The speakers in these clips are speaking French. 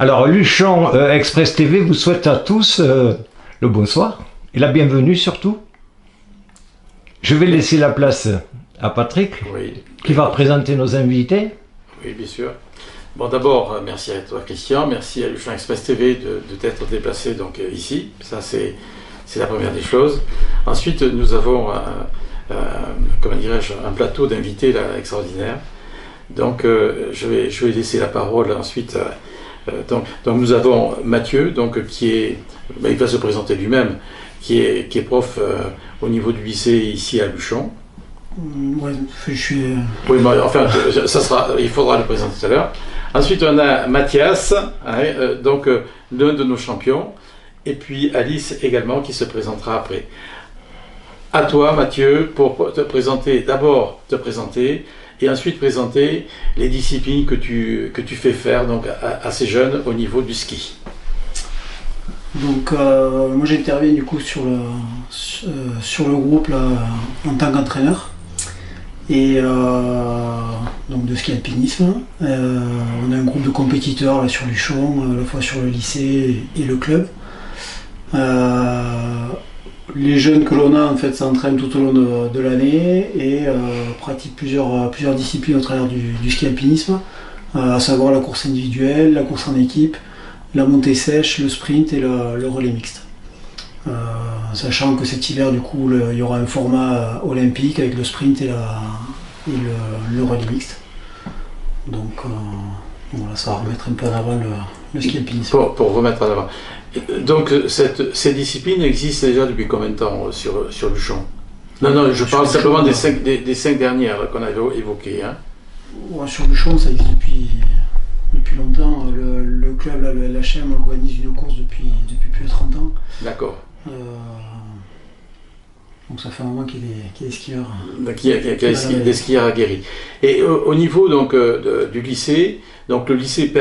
Alors, Luchon Express TV vous souhaite à tous le bonsoir et la bienvenue surtout. Je vais laisser la place à Patrick, qui va présenter nos invités. Oui, bien sûr. Bon, d'abord, merci à toi, Christian. Merci à Luchon Express TV de t'être déplacé donc, ici. Ça, c'est la première des choses. Ensuite, nous avons comment dirais-je, un plateau d'invités extraordinaire. Donc, je vais laisser la parole ensuite. Donc, nous avons Mathieu, donc, il va se présenter lui-même, qui est prof au niveau du lycée ici à Luchon. Ouais, je suis. Oui, mais enfin, il faudra le présenter tout à l'heure. Ensuite, on a Mathias, donc l'un de nos champions, et puis Alice également qui se présentera après. À toi, Mathieu, pour te présenter, d'abord te présenter, et ensuite présenter les disciplines que tu fais faire donc, à ces jeunes au niveau du ski. Donc, moi j'interviens du coup sur le groupe là, en tant qu'entraîneur. Et donc de ski alpinisme. On a un groupe de compétiteurs là, sur Luchon, à la fois sur le lycée et le club. Les jeunes que l'on a en fait s'entraînent tout au long de l'année et pratiquent plusieurs disciplines au travers du ski alpinisme, à savoir la course individuelle, la course en équipe, la montée sèche, le sprint et le relais mixte. Sachant que cet hiver du coup il y aura un format olympique avec le sprint et le relais mixte. Donc voilà, ça va remettre un peu en avant le ski alpinisme. Pour remettre en avant. Donc ces disciplines existent déjà depuis combien de temps sur Luchon? Non, je parle simplement des cinq dernières qu'on avait évoquées. Hein. Ouais, sur Luchon, ça existe depuis longtemps. Le club, là, le LHM, organise une course depuis plus de 30 ans. D'accord. Donc ça fait un moment qu'il y a des skieurs. Il y a des skieurs aguerris. Et au niveau donc, du lycée, donc le lycée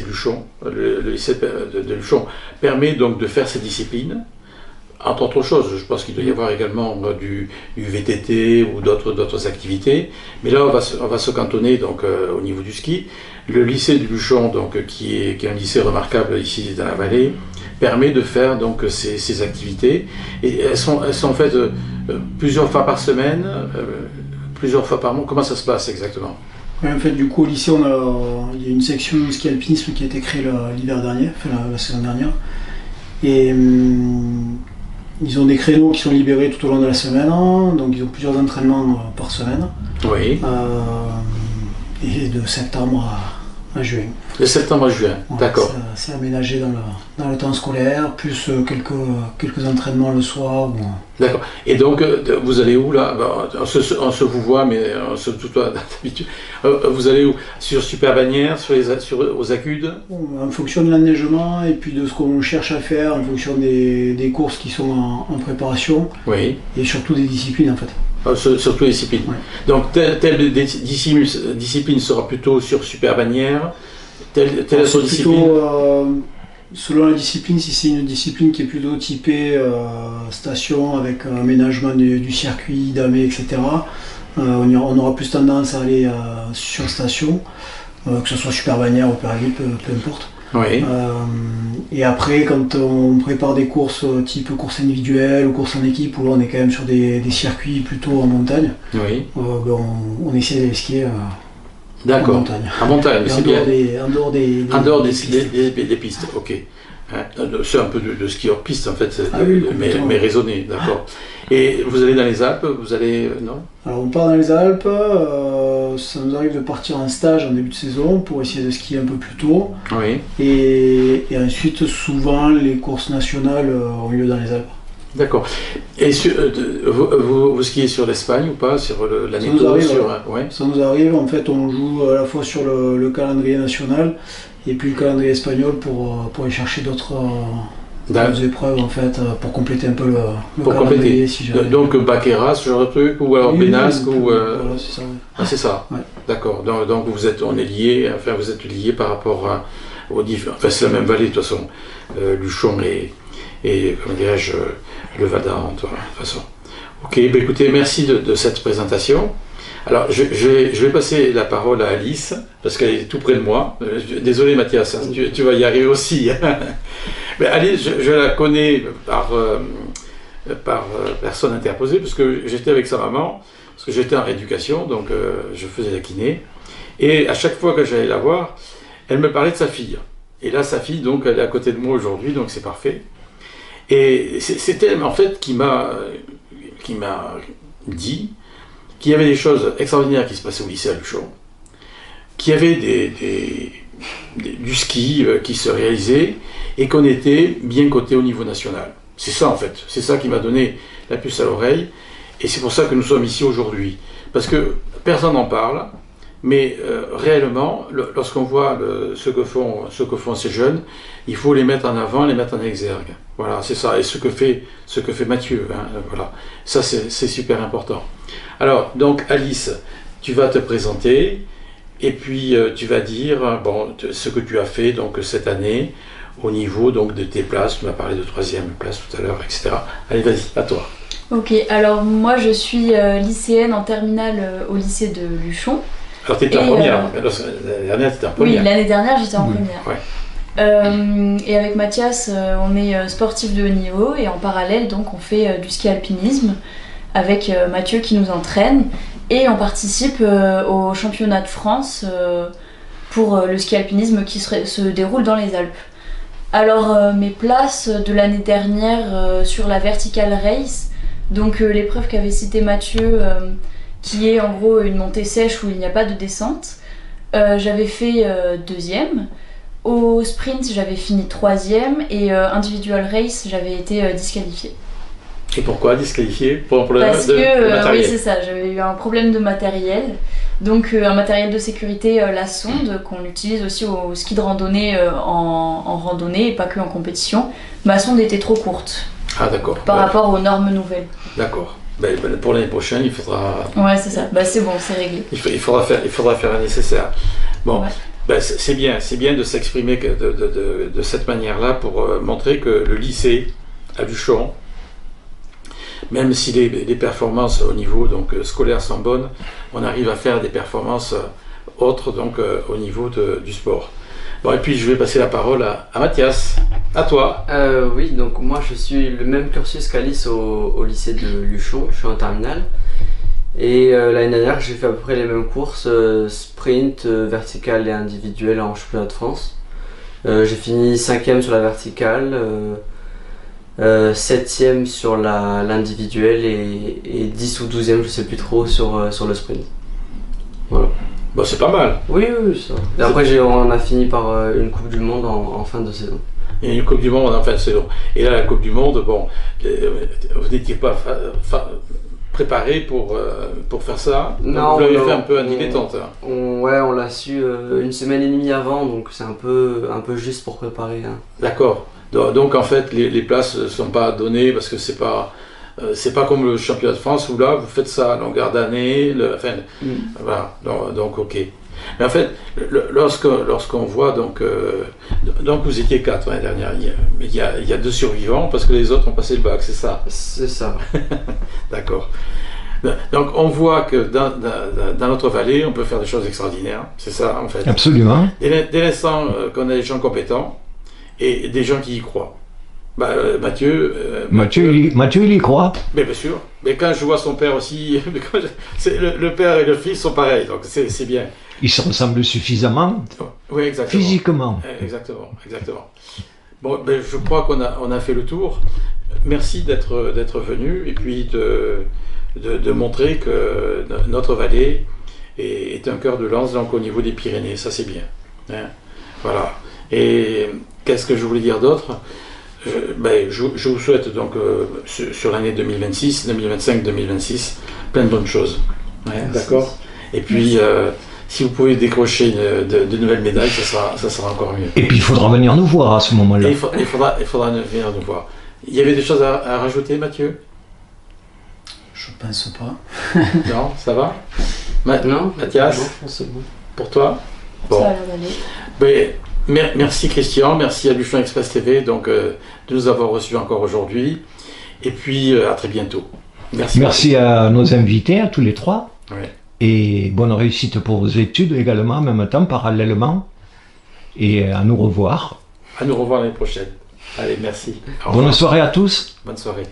Luchon, le lycée de Luchon permet donc de faire ces disciplines. Entre autres choses, je pense qu'il doit y avoir également du VTT ou d'autres activités. Mais là, on va se cantonner donc, au niveau du ski. Le lycée de Luchon, donc, qui est un lycée remarquable ici dans la vallée, permet de faire donc, ces activités. Et elles sont faites plusieurs fois par semaine, plusieurs fois par mois. Comment ça se passe exactement? En fait, du coup, au lycée, il y a une section ski alpinisme qui a été créée l'hiver dernier, enfin la saison dernière. Et ils ont des créneaux qui sont libérés tout au long de la semaine, donc ils ont plusieurs entraînements par semaine. Oui. Et de septembre à juin. De septembre à juin, ouais, d'accord. C'est aménagé dans le temps scolaire, plus quelques entraînements le soir. D'accord. Et donc, vous allez où là? On se vous voit, mais on se tutoie d'habitude. Vous allez où? Sur Super Bagnères, aux Acudes? En fonction de l'enneigement et puis de ce qu'on cherche à faire, en fonction des courses qui sont en préparation. Oui. Et surtout des disciplines en fait. Surtout les disciplines. Ouais. Donc, telle discipline sera plutôt sur Super Bagnères. Telle autre discipline. Selon la discipline, si c'est une discipline qui est plutôt typée station avec aménagement du circuit, damé, etc., on aura plus tendance à aller sur station, que ce soit Super Bagnères ou Périgueux, peu importe. Oui. Et après, quand on prépare des courses type course individuelle ou course en équipe, où là on est quand même sur des circuits plutôt en montagne, oui. On essaie d'aller skier. D'accord. En montagne. En montagne, c'est bien. En dehors des pistes, ok. C'est un peu de ski hors piste en fait, oui, mais raisonné, d'accord. Et vous allez dans les Alpes, non? Alors on part dans les Alpes, ça nous arrive de partir en stage en début de saison pour essayer de skier un peu plus tôt. Oui. Et ensuite, souvent, les courses nationales ont lieu dans les Alpes. D'accord. Et vous skiez sur l'Espagne ou pas? Sur l'année Ça nous arrive, en fait on joue à la fois sur le calendrier national et puis le calendrier espagnol pour aller chercher d'autres épreuves en fait, pour compléter un peu le calendrier. Si donc Baqueira, ce genre de truc, ou alors Benasque, ou... Voilà, c'est ça. Ah, c'est ça, ouais. D'accord. Donc vous êtes liés par rapport aux différents... Enfin c'est la même vallée de toute façon, Luchon et comment dirais-je, le Val d'Arente, de toute façon. Ok, écoutez, merci de cette présentation. Alors, je vais passer la parole à Alice, parce qu'elle est tout près de moi. Désolé Mathias, hein, tu vas y arriver aussi. Mais Alice, je la connais par personne interposée, parce que j'étais avec sa maman, parce que j'étais en rééducation, donc je faisais la kiné. Et à chaque fois que j'allais la voir, elle me parlait de sa fille. Et là, sa fille, donc, elle est à côté de moi aujourd'hui, donc c'est parfait. Et c'est elle, en fait, qui m'a dit qu'il y avait des choses extraordinaires qui se passaient au lycée à Luchon, qu'il y avait du ski qui se réalisait et qu'on était bien coté au niveau national. C'est ça, en fait. C'est ça qui m'a donné la puce à l'oreille. Et c'est pour ça que nous sommes ici aujourd'hui. Parce que personne n'en parle. Mais réellement, lorsqu'on voit ce que font ces jeunes, il faut les mettre en avant, les mettre en exergue. Voilà, c'est ça. Et ce que fait Mathieu, hein, voilà. Ça, c'est super important. Alors, donc Alice, tu vas te présenter et puis tu vas dire ce que tu as fait donc cette année au niveau donc de tes places. Tu m'as parlé de 3e place tout à l'heure, etc. Allez, vas-y, à toi. Ok, alors moi je suis lycéenne en terminale au lycée de Luchon. Alors tu étais en première, l'année dernière tu étais en première. Oui, l'année dernière j'étais en première. Ouais. Et avec Mathias, on est sportif de haut niveau et en parallèle donc on fait du ski alpinisme avec Mathieu qui nous entraîne et on participe au championnat de France pour le ski alpinisme qui se déroule dans les Alpes. Alors mes places de l'année dernière sur la vertical race, donc l'épreuve qu'avait cité Mathieu, qui est en gros une montée sèche où il n'y a pas de descente. J'avais fait 2e. Au sprint, j'avais fini 3e. Et individual race, j'avais été disqualifiée. Et pourquoi disqualifiée? Pour le Parce de matériel. oui, c'est ça. J'avais eu un problème de matériel. Donc un matériel de sécurité, la sonde, qu'on utilise aussi au ski de randonnée en randonnée et pas que en compétition. Ma sonde était trop courte. Ah d'accord. Par rapport aux normes nouvelles. D'accord. Ben, pour l'année prochaine, il faudra... Ouais, c'est ça. Bah, c'est bon, c'est réglé. Il faudra faire le nécessaire. Bon, ouais. C'est bien de s'exprimer de cette manière-là pour montrer que le lycée à Luchon, même si les performances au niveau donc, scolaire sont bonnes, on arrive à faire des performances autres donc, au niveau du sport. Bon, et puis je vais passer la parole à Mathias. À toi. Oui, donc moi je suis le même cursus qu'Alice au lycée de Luchon, je suis en terminale. Et l'année dernière j'ai fait à peu près les mêmes courses, sprint, verticale et individuelle en championnat de France. J'ai fini 5e sur la verticale, 7e sur l'individuelle et 10 ou 12e je sais plus trop sur le sprint. Voilà. Bon, c'est pas mal. Oui, ça. Et après on a fini par une Coupe du Monde en fin de saison. Et une Coupe du Monde en fin de saison. Et là, la Coupe du Monde, bon, vous n'étiez pas préparé pour faire ça. Non, vous l'avez fait un peu à dilettante. On l'a su une semaine et demie avant, donc c'est un peu juste pour préparer. Hein. D'accord. Donc en fait, les places ne sont pas données parce que c'est pas comme le championnat de France où là, vous faites ça à longueur d'année. Voilà. Donc ok. Mais en fait, lorsqu'on voit, donc vous étiez 4 l'année dernière, il y a 2 survivants parce que les autres ont passé le bac, c'est ça? C'est ça. D'accord. Donc on voit que dans notre vallée, on peut faire des choses extraordinaires, c'est ça en fait. Absolument. Dès l'instant qu'on a des gens compétents et des gens qui y croient. Mathieu, il y croit. Mais bien sûr. Mais quand je vois son père aussi, le père et le fils sont pareils, donc c'est bien. Ils se ressemblent suffisamment. Oui, exactement. Physiquement. Exactement. Bon, je crois qu'on a fait le tour. Merci d'être venu et puis de montrer que notre vallée est un cœur de lance donc au niveau des Pyrénées. Ça c'est bien. Hein, voilà. Et qu'est-ce que je voulais dire d'autre? Je vous souhaite donc sur l'année 2026, 2025, 2026 plein de bonnes choses. Ouais, d'accord. Et puis si vous pouvez décrocher de nouvelles médailles, ça sera encore mieux. Et puis il faudra venir nous voir à ce moment-là. Il faudra venir nous voir. Il y avait des choses à rajouter, Mathieu? Je pense pas. Non, ça va? Non, Mathias? Non, c'est bon. Pour toi? Bon. Ça a l'air d'aller. Merci Christian, merci à Luchon Express TV donc, de nous avoir reçus encore aujourd'hui. Et puis à très bientôt. Merci à nos invités, à tous les 3. Ouais. Et bonne réussite pour vos études également, en même temps, parallèlement. Et à nous revoir. À nous revoir l'année prochaine. Allez, merci. Bonne soirée à tous. Bonne soirée.